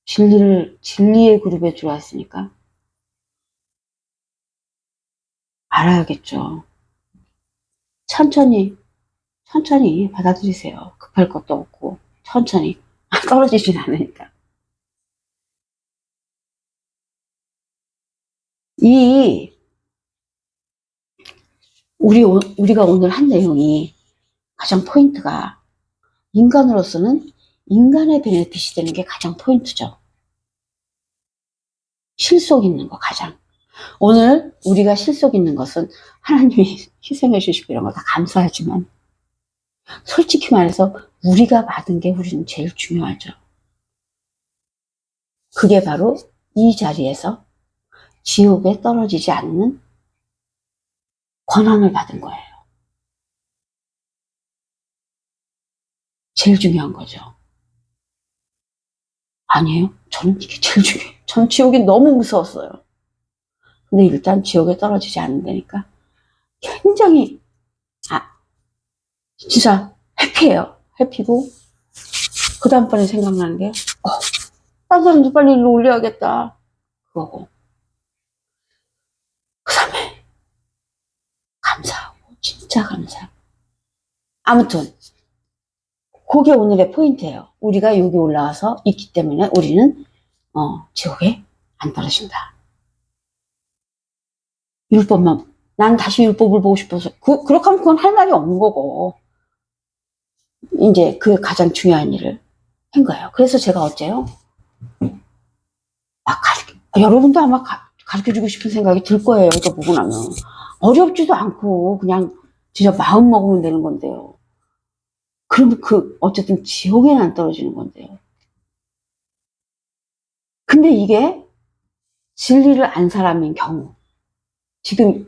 진리의 그룹에 들어왔으니까 알아야겠죠. 천천히 받아들이세요. 급할 것도 없고 천천히. 떨어지진 않으니까. 우리가 오늘 한 내용이 가장 포인트가 인간으로서는 인간의 베네핏이 되는 게 가장 포인트죠. 실속 있는 거 가장. 오늘 우리가 실속 있는 것은 하나님이 희생해 주시고 이런 거 다 감사하지만 솔직히 말해서 우리가 받은 게 우리는 제일 중요하죠. 그게 바로 이 자리에서 지옥에 떨어지지 않는 권한을 받은 거예요. 제일 중요한 거죠. 아니에요? 저는 이게 제일 중요해요. 전 지옥이 너무 무서웠어요. 근데 일단 지옥에 떨어지지 않는다니까 굉장히 진짜 해피해요. 해피고 그 다음번에 생각나는 게 딴 사람도 빨리 일로 올려야겠다 그거고 그 다음에 감사하고 진짜 감사하고 아무튼 그게 오늘의 포인트예요. 우리가 여기 올라와서 있기 때문에 우리는 지옥에 안 떨어진다. 율법만 난 다시 율법을 보고 싶어서 그렇게 하면 그건 할 말이 없는 거고 이제 그 가장 중요한 일을 한 거예요. 그래서 제가 어째요? 여러분도 아마 가르쳐주고 싶은 생각이 들 거예요. 이거 보고 나면 어렵지도 않고 그냥 진짜 마음 먹으면 되는 건데요. 그러면 어쨌든 지옥에는 안 떨어지는 건데요. 근데 이게 진리를 안 사람인 경우 지금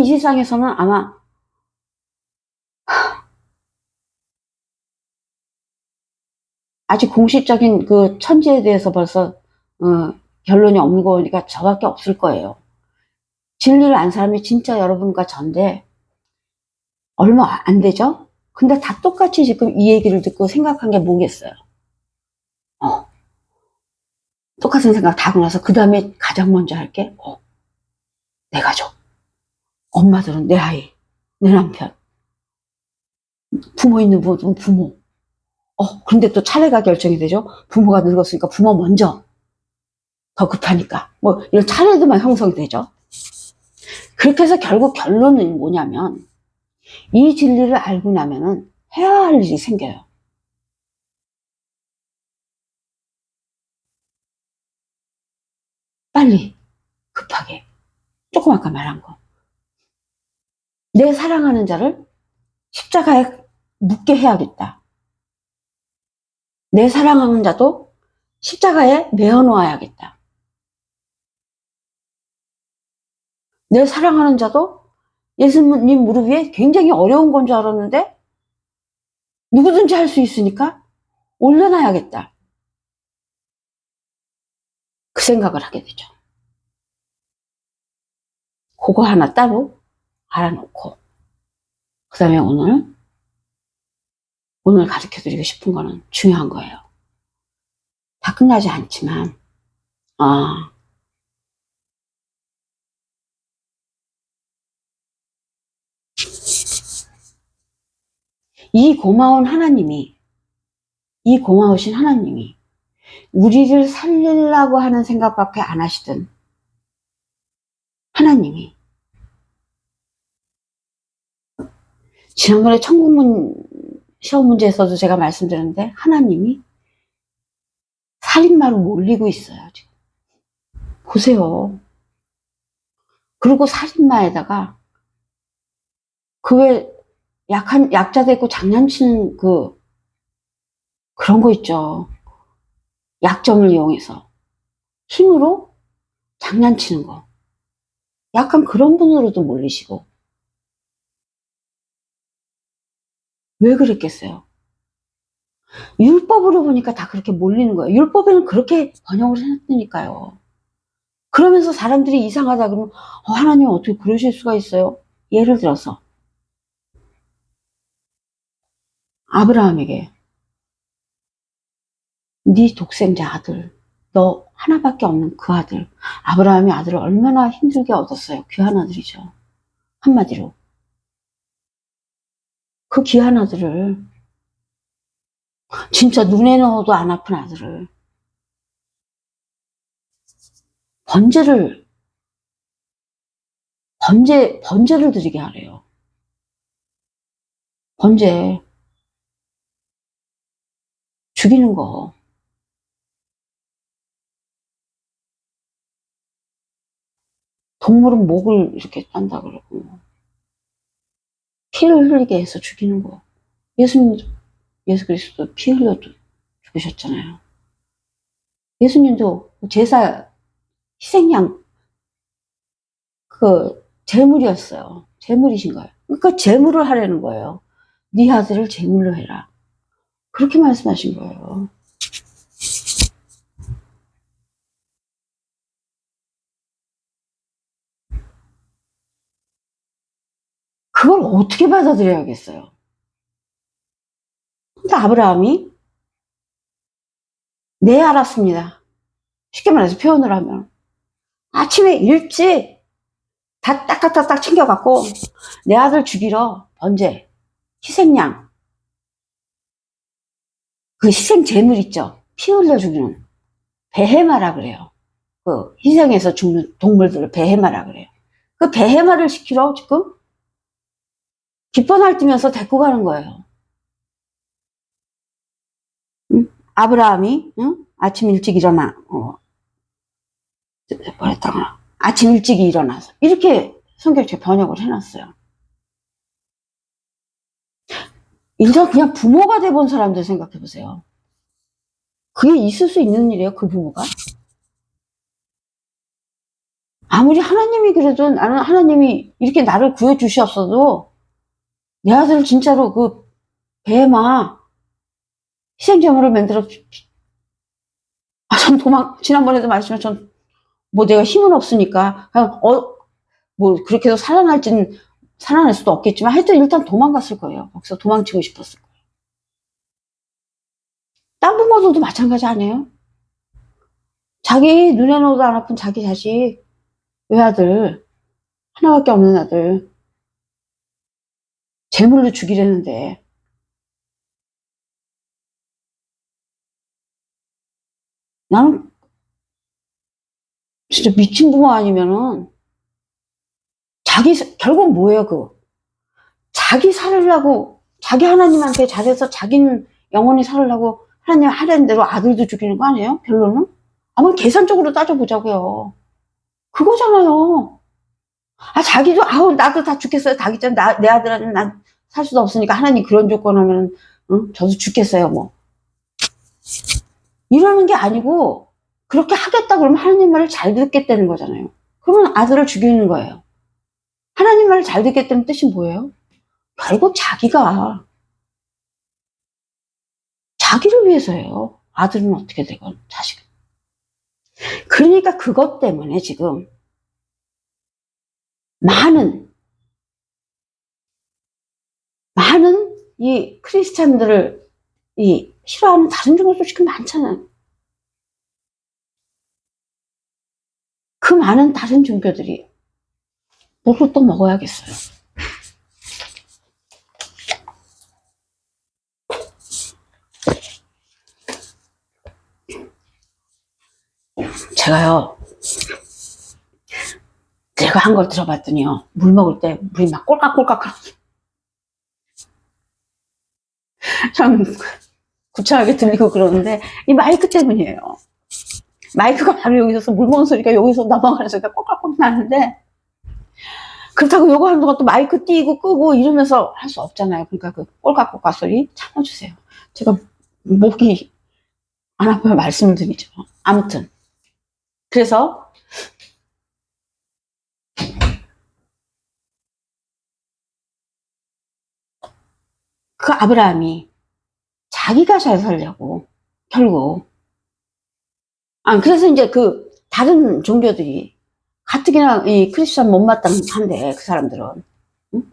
이 세상에서는 아마 아직 공식적인 그 천지에 대해서 벌써 결론이 없는 거니까 저밖에 없을 거예요. 진리를 안 사람이 진짜 여러분과 전데 얼마 안 되죠? 근데 다 똑같이 지금 이 얘기를 듣고 생각한 게 뭐겠어요? 똑같은 생각 다 하고 나서 그 다음에 가장 먼저 할 게 내 가족, 엄마들은 내 아이, 내 남편, 부모 있는 분은 부모. 근데 또 차례가 결정이 되죠? 부모가 늙었으니까 부모 먼저. 더 급하니까. 뭐 이런 차례들만 형성이 되죠? 그렇게 해서 결국 결론은 뭐냐면 이 진리를 알고 나면은 해야 할 일이 생겨요. 빨리, 급하게. 조금 아까 말한 거. 내 사랑하는 자를 십자가에 묻게 해야겠다. 내 사랑하는 자도 십자가에 매어 놓아야겠다. 내 사랑하는 자도 예수님 무릎 위에 굉장히 어려운 건 줄 알았는데 누구든지 할 수 있으니까 올려놔야겠다. 그 생각을 하게 되죠. 그거 하나 따로 알아놓고 그 다음에 오늘 가르쳐드리고 싶은 거는 중요한 거예요. 다 끝나지 않지만 이 고마우신 하나님이 우리를 살리려고 하는 생각밖에 안 하시던 하나님이 지난번에 천국문 시험 문제에서도 제가 말씀드렸는데 하나님이 살인마로 몰리고 있어요. 지금 보세요. 그리고 살인마에다가 그 왜 약자도 있고 장난치는 그런 거 있죠. 약점을 이용해서 힘으로 장난치는 거. 약간 그런 분으로도 몰리시고. 왜 그랬겠어요? 율법으로 보니까 다 그렇게 몰리는 거예요. 율법에는 그렇게 번역을 해놨으니까요. 그러면서 사람들이 이상하다 그러면 하나님 어떻게 그러실 수가 있어요? 예를 들어서 아브라함에게 네 독생자 아들, 너 하나밖에 없는 그 아들, 아브라함이 아들을 얼마나 힘들게 얻었어요. 귀한 아들이죠. 한마디로 그 귀한 아들을, 진짜 눈에 넣어도 안 아픈 아들을 번제를 번제를 드리게 하래요. 번제, 죽이는 거. 동물은 목을 이렇게 딴다 그러고 피를 흘리게 해서 죽이는 거. 예수 그리스도 피 흘려 죽으셨잖아요. 예수님도 제사 희생양 그 제물이었어요. 제물이신 거예요. 그러니까 제물을 하려는 거예요. 네 아들을 제물로 해라. 그렇게 말씀하신 거예요. 그걸 어떻게 받아들여야겠어요? 근데 아브라함이 네 알았습니다. 쉽게 말해서 표현을 하면 아침에 일찍 다 딱딱딱딱 챙겨갖고 내 아들 죽이러 번제 희생양 그 희생 제물 있죠. 피 흘려 죽이는 베헤마라 그래요. 그 희생해서 죽는 동물들을 베헤마라 그래요. 그 베헤마를 시키러 지금 기뻐 날뛰면서 데리고 가는 거예요. 응? 아브라함이 응? 아침 일찍 일어나 뭐랬다가 아침 일찍 일어나서 이렇게 성경책 번역을 해놨어요. 일단 그냥 부모가 돼본 사람들 생각해 보세요. 그게 있을 수 있는 일이에요, 그 부모가? 아무리 하나님이 그래도 나는 하나님이 이렇게 나를 구해주셨어도 내 아들을 진짜로 그 배마 희생제물을 만들어 전 지난번에도 말씀하신 전 뭐 내가 힘은 없으니까 그냥 뭐 그렇게 해서 살아날 수도 없겠지만 하여튼 일단 도망갔을 거예요. 거기서 도망치고 싶었을 거예요. 딴 부모들도 마찬가지 아니에요? 자기 눈에 넣어도 안 아픈 자기 자식 외아들 하나밖에 없는 아들 제물로 죽이려는데 나는 진짜 미친 부모 아니면은 결국 뭐예요, 자기 살으려고, 자기 하나님한테 잘해서 자기는 영원히 살으려고 하나님 하려는 대로 아들도 죽이는 거 아니에요? 결론은? 아무 계산적으로 따져보자고요. 그거잖아요. 자기도, 나도 다 죽겠어요. 내 아들은 난 살 수도 없으니까 하나님 그런 조건 하면, 응? 저도 죽겠어요, 뭐. 이러는 게 아니고, 그렇게 하겠다 그러면 하나님 말을 잘 듣겠다는 거잖아요. 그러면 아들을 죽이는 거예요. 하나님 말을 잘 듣겠다는 뜻이 뭐예요? 결국 자기를 위해서예요. 아들은 어떻게 되건 자식은. 그러니까 그것 때문에 지금 많은 이 크리스찬들을 싫어하는 다른 종교 솔직히 많잖아요. 그 많은 다른 종교들이 뭐를 또 먹어야겠어요. 제가 한 걸 들어봤더니요. 물 먹을 때 물이 막 꼴깍꼴깍 참 구차하게 들리고 그러는데 이 마이크 때문이에요. 마이크가 바로 여기서 물 먹는 소리가 여기서 넘어가는 소리가 꼴깍꼴깍 나는데 그렇다고 요거 하는 동안 또 마이크 띄고 끄고 이러면서 할 수 없잖아요. 그러니까 그 꼴깍꼴깍 소리 참아주세요. 제가 목이 안 아프면 말씀을 드리죠. 아무튼 그래서 그 아브라함이 자기가 잘 살려고 결국 그래서 이제 그 다른 종교들이 가뜩이나 이 크리스천 못마땅한데 그 사람들은 응?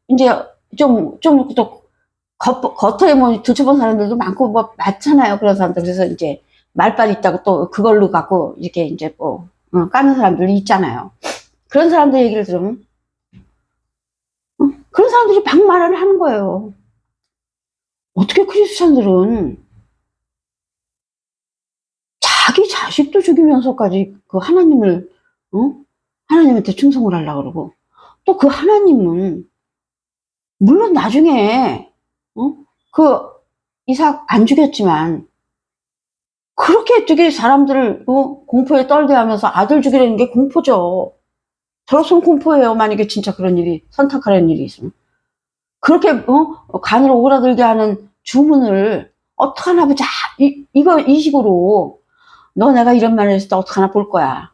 이제 또 겉에 뭐 두쳐본 사람들도 많고 뭐 많잖아요. 그런 사람들. 그래서 이제 말빨 있다고 또 그걸로 갖고 이렇게 이제 뭐 까는 사람들이 있잖아요. 그런 사람들 얘기를 들으면 그런 사람들이 막말을 하는 거예요. 어떻게 크리스천들은 자기 자식도 죽이면서까지 그 하나님을 하나님한테 충성을 하려고 그러고 또 그 하나님은 물론 나중에 그 이삭 안 죽였지만 그렇게 되게 사람들을 공포에 떨게 하면서 아들 죽이려는 게 공포죠. 저로서는 공포예요. 만약에 진짜 그런 일이 선택하라는 일이 있으면 그렇게 간을 오그라들게 하는 주문을 어떡하나 보자. 이 식으로 너 내가 이런 말을 했을 때 어떡하나 볼 거야.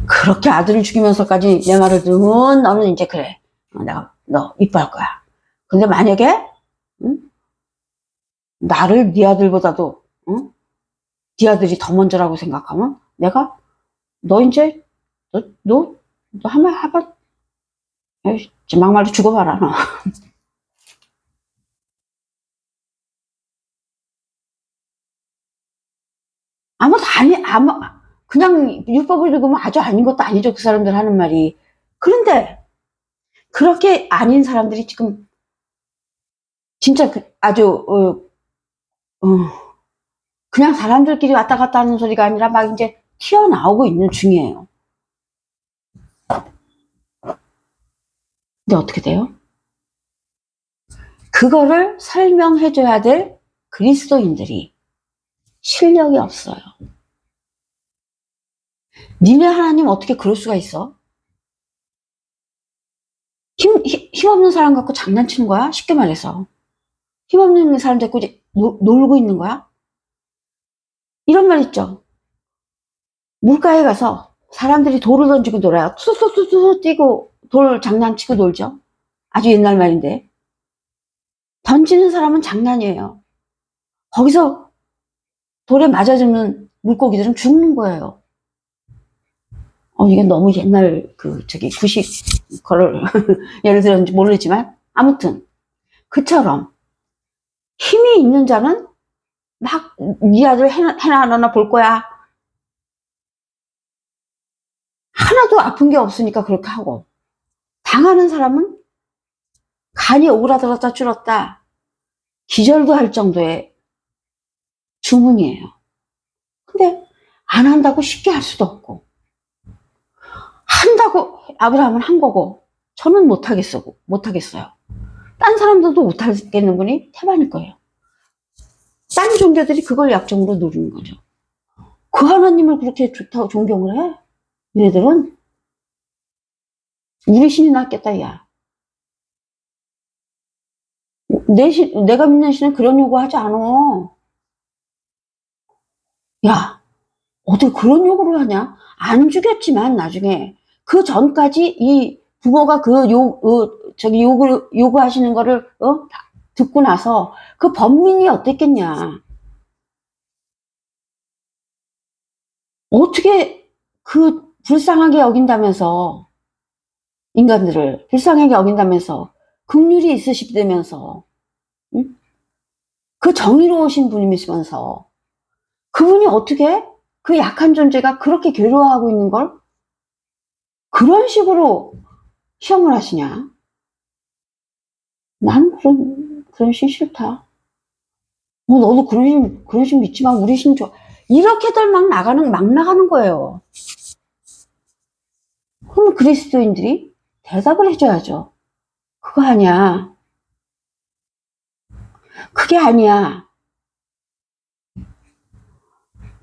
그렇게 아들을 죽이면서까지 내 말을 들으면 너는 이제 그래. 내가 너 이뻐할 거야. 근데 만약에 나를 네 아들보다도 네 아들이 더 먼저라고 생각하면 내가 너 이제 너 한번 해봐. 막말로 죽어봐라 너. 아무 그냥 율법을 읽으면 아주 아닌 것도 아니죠. 그 사람들 하는 말이. 그런데 그렇게 아닌 사람들이 지금 진짜 아주 그냥 사람들끼리 왔다 갔다 하는 소리가 아니라 막 이제 튀어나오고 있는 중이에요. 근데 어떻게 돼요? 그거를 설명해줘야 될 그리스도인들이 실력이 없어요. 니네 하나님 어떻게 그럴 수가 있어? 힘없는 사람 갖고 장난치는 거야? 쉽게 말해서. 힘없는 사람 데리고 놀고 있는 거야? 이런 말 있죠. 물가에 가서 사람들이 돌을 던지고 놀아요. 투수투수 뛰고 돌 장난치고 놀죠. 아주 옛날 말인데. 던지는 사람은 장난이에요. 거기서 돌에 맞아 죽는 물고기들은 죽는 거예요. 이게 너무 옛날 구식 거를 예를 들었는지 모르지만 아무튼 그처럼 힘이 있는 자는 막 네 아들 해나 안 하나 볼 거야. 하나도 아픈 게 없으니까 그렇게 하고 당하는 사람은 간이 오그라들었다 줄었다 기절도 할 정도의 주문이에요. 근데 안 한다고 쉽게 할 수도 없고 한다고 아브라함은 한 거고 저는 못하겠어요. 딴 사람들도 못하겠는 분이 태반일 거예요. 딴 종교들이 그걸 약점으로 누리는 거죠. 그 하나님을 그렇게 좋다고 존경을 해? 얘네들은 우리 신이 낫겠다 야. 내가 믿는 신은 그런 요구하지 않아. 야 어떻게 그런 요구를 하냐? 안 죽였지만 나중에 그 전까지 이 부모가 요구하시는 거를 듣고 나서 그 범민이 어땠겠냐? 어떻게 불쌍하게 여긴다면서 인간들을 불쌍하게 여긴다면서 긍휼이 있으시다면서 응? 그 정의로우신 분이시면서 그분이 어떻게 그 약한 존재가 그렇게 괴로워하고 있는 걸 그런 식으로 시험을 하시냐? 난 그런 신 싫다. 너도 그런 신 믿지만 우리 신 좋아. 이렇게들 막 나가는 거예요. 그럼 그리스도인들이 대답을 해줘야죠. 그거 아니야. 그게 아니야.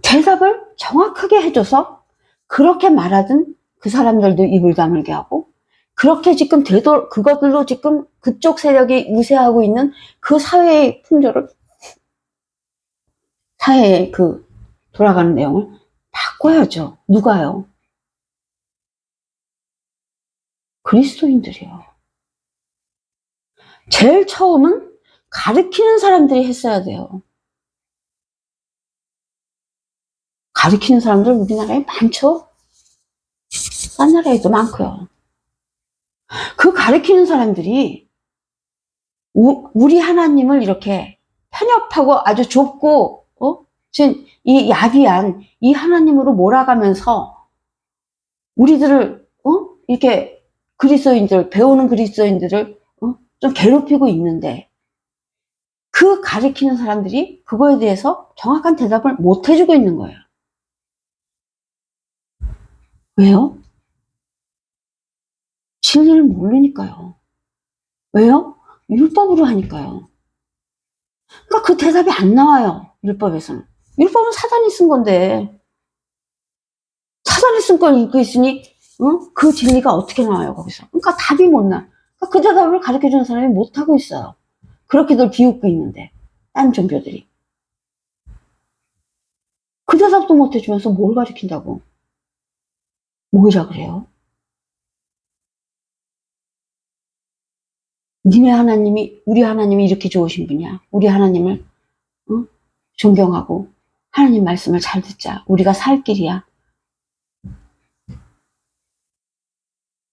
대답을 정확하게 해줘서 그렇게 말하던 그 사람들도 입을 다물게 하고 그렇게 지금 그것들로 지금 그쪽 세력이 우세하고 있는 그 사회의 풍조를, 사회의 그 돌아가는 내용을 바꿔야죠. 누가요? 그리스도인들이요. 제일 처음은 가르치는 사람들이 했어야 돼요. 가르치는 사람들 우리나라에 많죠? 딴 나라에도 많고요. 그 가르치는 사람들이 우리 하나님을 이렇게 편협하고 아주 좁고 이 야비한 이 하나님으로 몰아가면서 우리들을 이렇게 그리스도인들, 배우는 그리스도인들을 좀 괴롭히고 있는데, 그 가르치는 사람들이 그거에 대해서 정확한 대답을 못 해주고 있는 거예요. 왜요? 진리를 모르니까요. 왜요? 율법으로 하니까요. 그러니까 그 대답이 안 나와요. 율법에서는. 율법은 사단이 쓴 건데, 사단이 쓴 걸 읽고 있으니 그 진리가 어떻게 나와요, 거기서. 그러니까 답이 못 나. 그러니까 그 대답을 가르쳐주는 사람이 못하고 있어요. 그렇게들 비웃고 있는데, 딴 종교들이. 그 대답도 못 해주면서 뭘 가르친다고. 뭐이라 그래요? 니네 하나님이, 우리 하나님이 이렇게 좋으신 분이야. 우리 하나님을 존경하고 하나님 말씀을 잘 듣자. 우리가 살 길이야.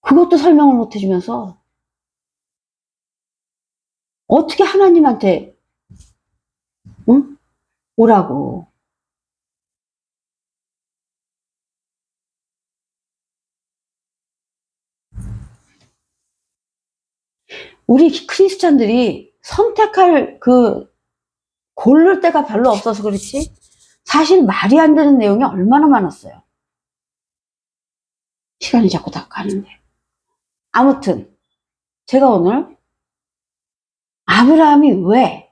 그것도 설명을 못 해주면서 어떻게 하나님한테 오라고. 우리 크리스찬들이 선택할 고를 때가 별로 없어서 그렇지, 사실 말이 안 되는 내용이 얼마나 많았어요. 시간이 자꾸 다 가는데. 아무튼 제가 오늘 아브라함이 왜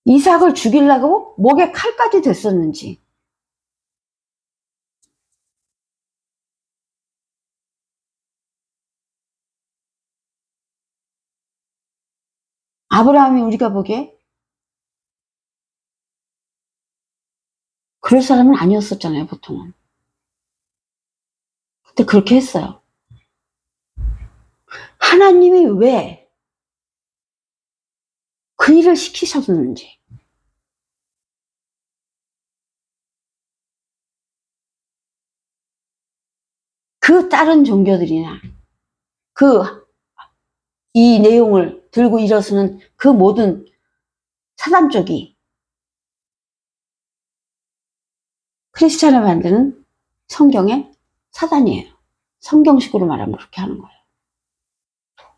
이삭을 죽이려고 목에 칼까지 댔었는지, 아브라함이 우리가 보기에 그럴 사람은 아니었었잖아요, 보통은. 근데 그렇게 했어요. 하나님이 왜 그 일을 시키셨는지. 그 다른 종교들이나 이 내용을 들고 일어서는 그 모든 사단 쪽이 크리스찬을 만드는 성경의 사단이에요. 성경식으로 말하면 그렇게 하는 거예요.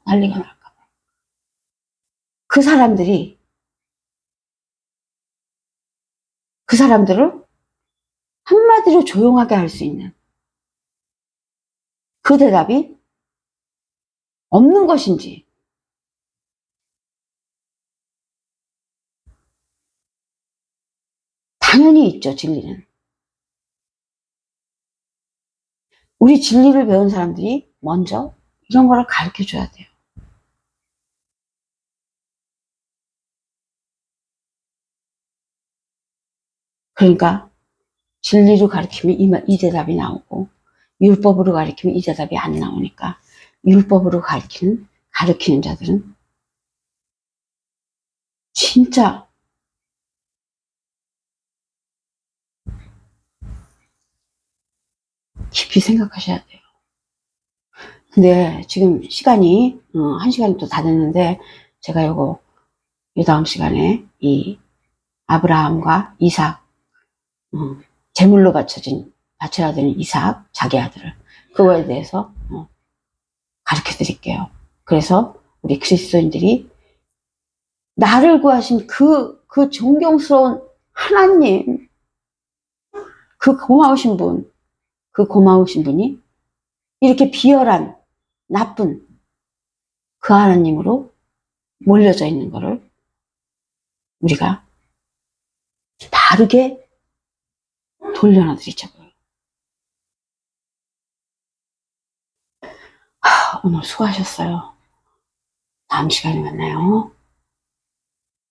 난리가 날까 봐. 그 사람들을 한마디로 조용하게 할 수 있는 그 대답이 없는 것인지, 당연히 있죠, 진리는. 우리 진리를 배운 사람들이 먼저 이런 거를 가르쳐 줘야 돼요. 그러니까 진리로 가르치면 이 대답이 나오고, 율법으로 가르치면 이 대답이 안 나오니까, 율법으로 가르치는 자들은 진짜 깊이 생각하셔야 돼요. 근데 지금 시간이 1시간이 또 다 됐는데, 제가 이 다음 시간에 이 아브라함과 이삭, 제물로 바쳐야 되는 이삭, 자기 아들을, 그거에 대해서 가르쳐 드릴게요. 그래서 우리 그리스도인들이 나를 구하신 그 존경스러운 하나님, 그 고마우신 분이 이렇게 비열한 나쁜 그 하나님으로 몰려져 있는 거를 우리가 바르게 돌려놔 드리자고요. 오늘 수고하셨어요. 다음 시간에 만나요.